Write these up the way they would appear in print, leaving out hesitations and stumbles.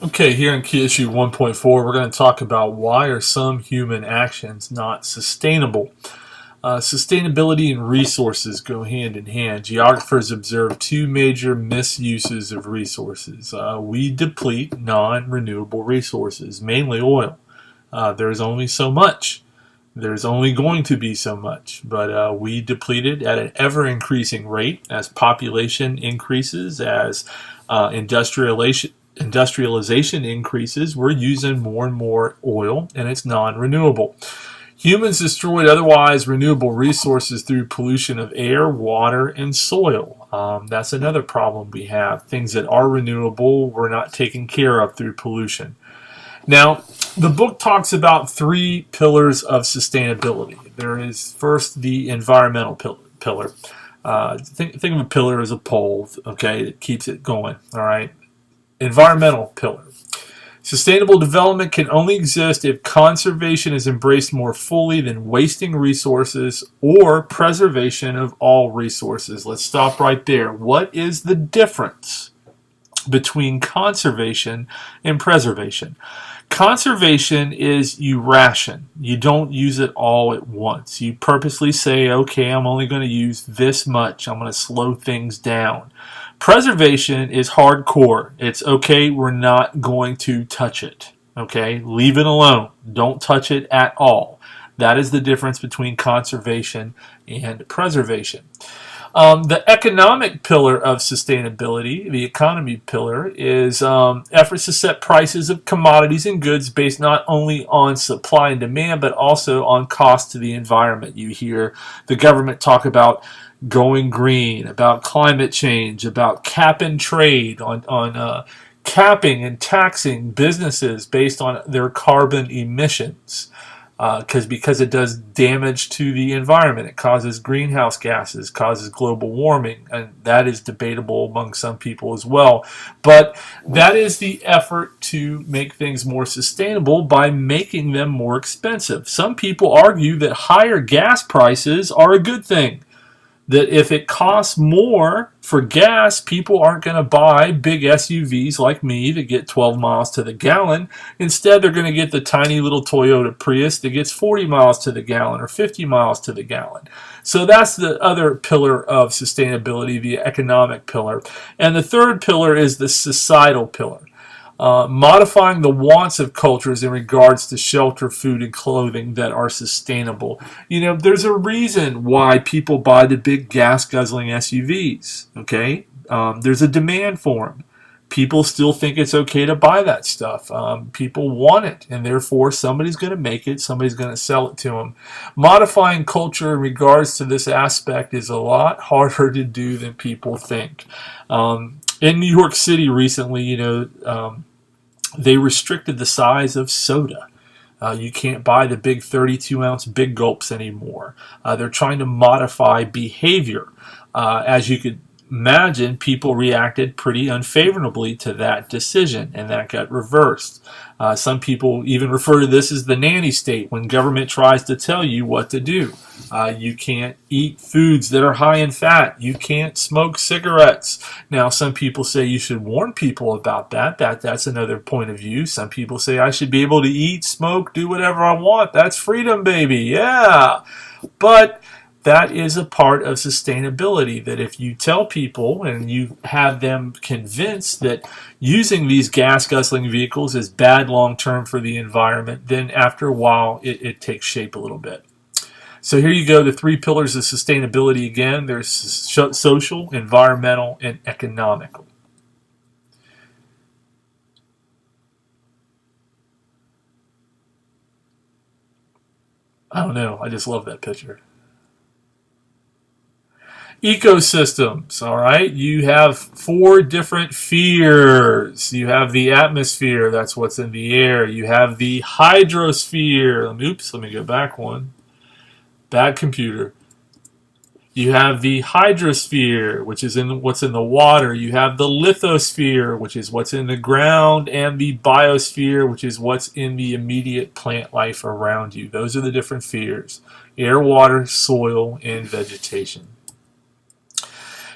Okay, here in key issue 1.4, we're going to talk about why are some human actions not sustainable. Sustainability and resources go hand in hand. Geographers observe two major misuses of resources. We deplete non-renewable resources, mainly oil. There's only so much. There's only going to be so much, but we deplete it at an ever-increasing rate as population increases, as industrialization increases. We're using more and more oil, and it's non-renewable. Humans destroyed otherwise renewable resources through pollution of air, water, and soil. That's another problem we have. Things that are renewable, we're not taking care of through pollution. Now, the book talks about three pillars of sustainability. There is first the environmental pillar. Think of a pillar as a pole, okay, that keeps it going, all right? Environmental pillar. Sustainable development can only exist if conservation is embraced more fully than wasting resources or preservation of all resources. Let's stop right there. What is the difference between conservation and preservation? Conservation is you ration. You don't use it all at once. You purposely say, okay, I'm only going to use this much. I'm going to slow things down. Preservation is hardcore. It's okay, we're not going to touch it. Okay, leave it alone. Don't touch it at all. That is the difference between conservation and preservation. The economic pillar of sustainability, the economy pillar, is efforts to set prices of commodities and goods based not only on supply and demand, but also on cost to the environment. You hear the government talk about going green, about climate change, about cap and trade, on capping and taxing businesses based on their carbon emissions. Because it does damage to the environment. It causes greenhouse gases, causes global warming, and that is debatable among some people as well. But that is the effort to make things more sustainable by making them more expensive. Some people argue that higher gas prices are a good thing. That if it costs more for gas, people aren't going to buy big SUVs like me that get 12 miles to the gallon. Instead, they're going to get the tiny little Toyota Prius that gets 40 miles to the gallon or 50 miles to the gallon. So that's the other pillar of sustainability, the economic pillar. And the third pillar is the societal pillar. Modifying the wants of cultures in regards to shelter, food, and clothing that are sustainable. You know, there's a reason why people buy the big gas-guzzling SUVs, okay? There's a demand for them. People still think it's okay to buy that stuff. People want it, and therefore somebody's going to make it, somebody's going to sell it to them. Modifying culture in regards to this aspect is a lot harder to do than people think. In New York City recently, they restricted the size of soda. You can't buy the big 32-ounce big gulps anymore. They're trying to modify behavior. As you could imagine, people reacted pretty unfavorably to that decision, and that got reversed. Some people even refer to this as the nanny state, when government tries to tell you what to do. You can't eat foods that are high in fat. You can't smoke cigarettes. Now, some people say you should warn people about that. That's another point of view. Some people say I should be able to eat, smoke, do whatever I want. That's freedom, baby. Yeah. But that is a part of sustainability, that if you tell people and you have them convinced that using these gas-guzzling vehicles is bad long-term for the environment, then after a while it takes shape a little bit. So here you go, the three pillars of sustainability again. There's social, environmental, and economical. I don't know, I just love that picture. Ecosystems, all right? You have four different spheres. You have the atmosphere, that's what's in the air. You have the hydrosphere. Oops, let me go back one. Bad computer. You have the hydrosphere, which is what's in the water. You have the lithosphere, which is what's in the ground, and the biosphere, which is what's in the immediate plant life around you. Those are the different spheres: air, water, soil, and vegetation.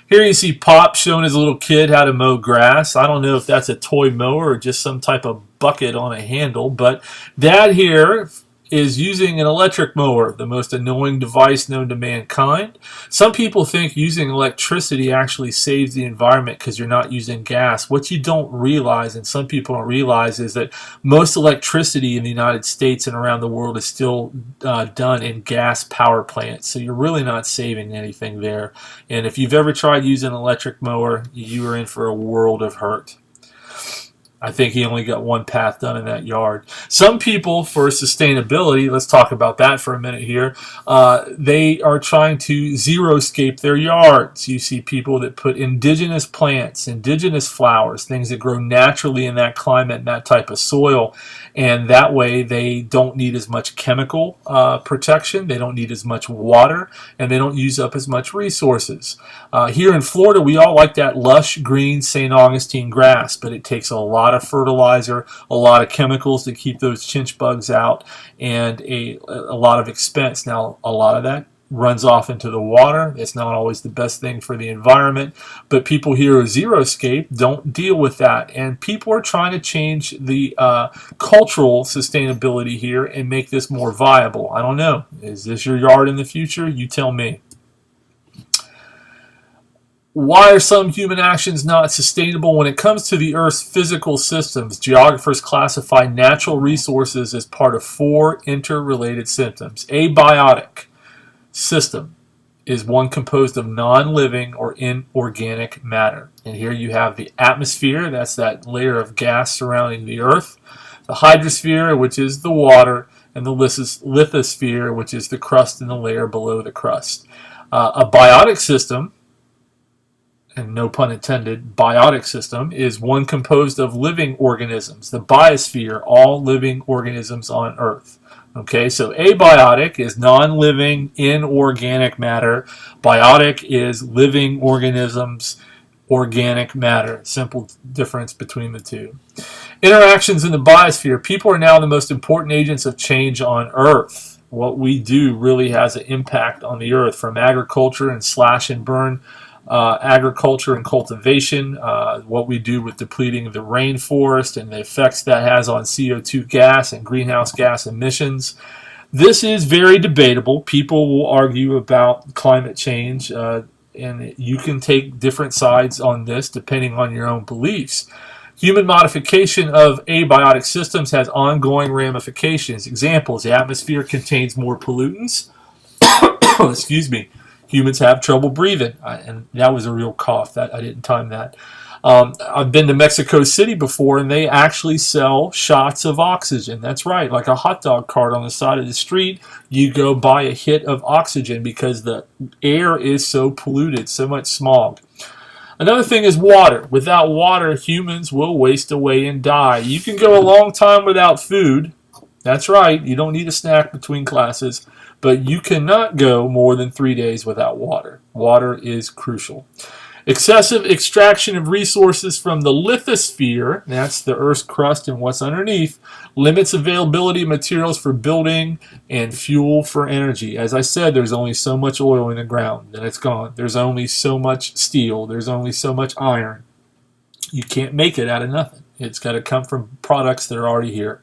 Here you see Pop showing his little kid how to mow grass. I don't know if that's a toy mower or just some type of bucket on a handle, but Dad here is using an electric mower, the most annoying device known to mankind. Some people think using electricity actually saves the environment because you're not using gas. What you don't realize, and some people don't realize, is that most electricity in the United States and around the world is still done in gas power plants. So you're really not saving anything there. And if you've ever tried using an electric mower, you are in for a world of hurt. I think he only got one path done in that yard. Some people, for sustainability, let's talk about that for a minute here, they are trying to xeriscape their yards. You see people that put indigenous plants, indigenous flowers, things that grow naturally in that climate and that type of soil, and that way they don't need as much chemical protection, they don't need as much water, and they don't use up as much resources. Here in Florida, we all like that lush green St. Augustine grass, but it takes a lot of fertilizer, a lot of chemicals to keep those chinch bugs out, and a lot of expense. Now, a lot of that runs off into the water. It's not always the best thing for the environment, but people here at Xeriscape don't deal with that, and people are trying to change the cultural sustainability here and make this more viable. I don't know. Is this your yard in the future? You tell me. Why are some human actions not sustainable? When it comes to the Earth's physical systems, geographers classify natural resources as part of 4 interrelated systems. Abiotic system is one composed of non-living or inorganic matter. And here you have the atmosphere, that's that layer of gas surrounding the Earth, the hydrosphere, which is the water, and the lithosphere, which is the crust and the layer below the crust. A biotic system, and no pun intended, biotic system, is one composed of living organisms, the biosphere, all living organisms on Earth. Okay, so abiotic is non-living, inorganic matter. Biotic is living organisms, organic matter. Simple difference between the two. Interactions in the biosphere. People are now the most important agents of change on Earth. What we do really has an impact on the Earth, from agriculture and slash and burn agriculture and cultivation, what we do with depleting the rainforest and the effects that has on CO2 gas and greenhouse gas emissions. This is very debatable. People will argue about climate change, and you can take different sides on this depending on your own beliefs. Human modification of abiotic systems has ongoing ramifications. Examples: the atmosphere contains more pollutants. Excuse me. Humans have trouble breathing, and that was a real cough. That I didn't time that. I've been to Mexico City before, and they actually sell shots of oxygen. That's right, like a hot dog cart on the side of the street. You go buy a hit of oxygen because the air is so polluted, so much smog. Another thing is water. Without water, humans will waste away and die. You can go a long time without food. That's right, you don't need a snack between classes, but you cannot go more than 3 days without water. Water is crucial. Excessive extraction of resources from the lithosphere, that's the Earth's crust and what's underneath, limits availability of materials for building and fuel for energy. As I said, there's only so much oil in the ground, then it's gone. There's only so much steel. There's only so much iron. You can't make it out of nothing. It's got to come from products that are already here.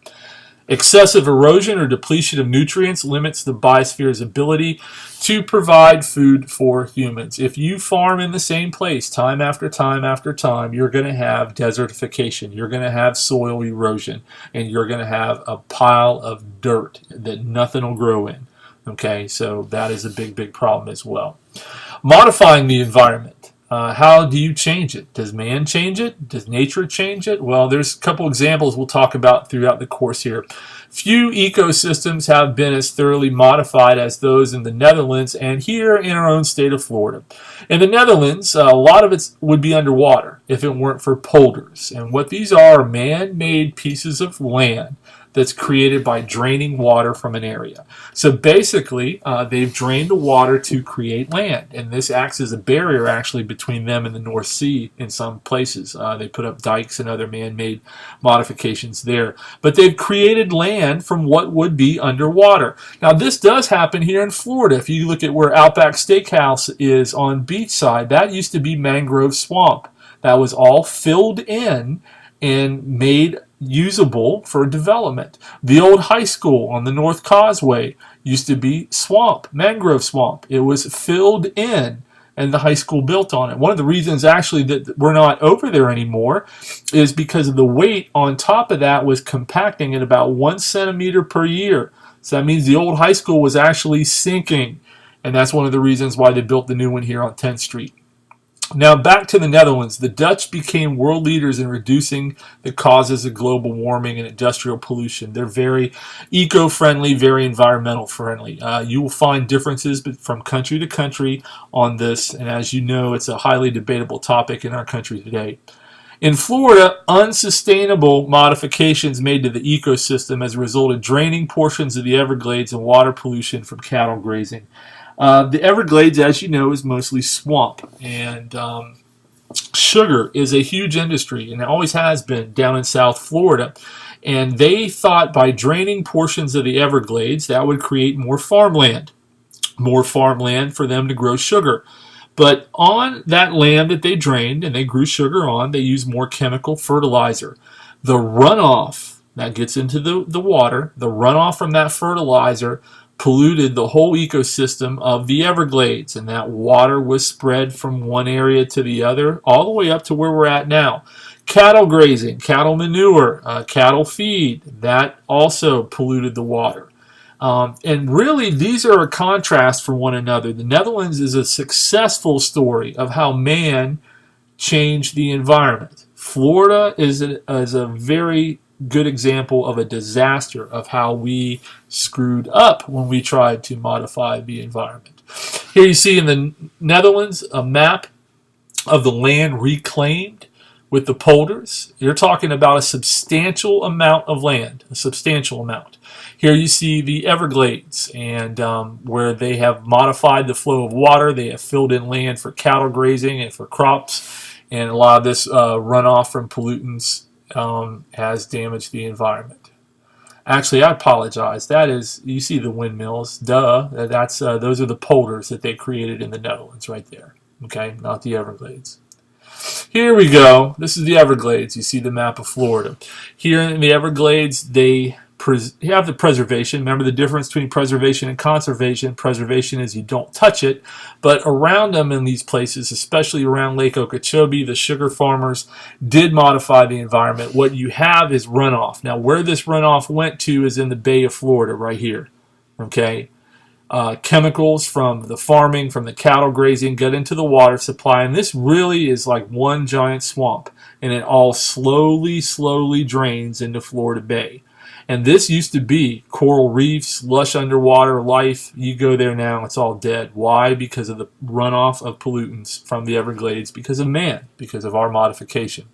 Excessive erosion or depletion of nutrients limits the biosphere's ability to provide food for humans. If you farm in the same place time after time after time, you're going to have desertification, you're going to have soil erosion, and you're going to have a pile of dirt that nothing will grow in. Okay, so that is a big, big problem as well. Modifying the environment. How do you change it? Does man change it? Does nature change it? Well, there's a couple examples we'll talk about throughout the course here. Few ecosystems have been as thoroughly modified as those in the Netherlands and here in our own state of Florida. In the Netherlands, a lot of it would be underwater if it weren't for polders. And what these are man-made pieces of land that's created by draining water from an area. So basically, they've drained the water to create land, and this acts as a barrier actually between them and the North Sea in some places. They put up dikes and other man-made modifications there. But they've created land from what would be underwater. Now, this does happen here in Florida. If you look at where Outback Steakhouse is on Beachside, that used to be mangrove swamp. That was all filled in and made usable for development. The old high school on the North Causeway used to be swamp, mangrove swamp. It was filled in and the high school built on it. One of the reasons actually that we're not over there anymore is because of the weight on top of that was compacting at about 1 centimeter per year. So that means the old high school was actually sinking, and that's one of the reasons why they built the new one here on 10th Street. Now back to the Netherlands. The Dutch became world leaders in reducing the causes of global warming and industrial pollution. They're very eco-friendly, very environmental friendly. You will find differences from country to country on this, and as you know, it's a highly debatable topic in our country today. In Florida, unsustainable modifications made to the ecosystem as a result of draining portions of the Everglades and water pollution from cattle grazing. The Everglades, as you know, is mostly swamp, and sugar is a huge industry, and it always has been down in South Florida. And they thought by draining portions of the Everglades, that would create more farmland for them to grow sugar. But on that land that they drained and they grew sugar on, they used more chemical fertilizer. The runoff that gets into the water, the runoff from that fertilizer polluted the whole ecosystem of the Everglades, and that water was spread from one area to the other, all the way up to where we're at now. Cattle grazing, cattle manure, cattle feed, that also polluted the water. And really, these are a contrast for one another. The Netherlands is a successful story of how man changed the environment. Florida is a very good example of a disaster of how we screwed up when we tried to modify the environment. Here you see in the Netherlands a map of the land reclaimed with the polders. You're talking about a substantial amount of land, a substantial amount. Here you see the Everglades, and where they have modified the flow of water. They have filled in land for cattle grazing and for crops, and a lot of this runoff from pollutants has damaged the environment. Actually, I apologize. That is, you see the windmills. Duh. That's those are the polders that they created in the Netherlands right there. Okay, not the Everglades. Here we go. This is the Everglades. You see the map of Florida. Here in the Everglades, they have the preservation. Remember the difference between preservation and conservation. Preservation is you don't touch it, but around them in these places, especially around Lake Okeechobee, the sugar farmers did modify the environment. What you have is runoff. Now, where this runoff went to is in the Bay of Florida, right here. Okay, chemicals from the farming, from the cattle grazing, get into the water supply, and this really is like one giant swamp, and it all slowly drains into Florida Bay. And this used to be coral reefs, lush underwater life. You go there now, it's all dead. Why? Because of the runoff of pollutants from the Everglades, because of man, because of our modification.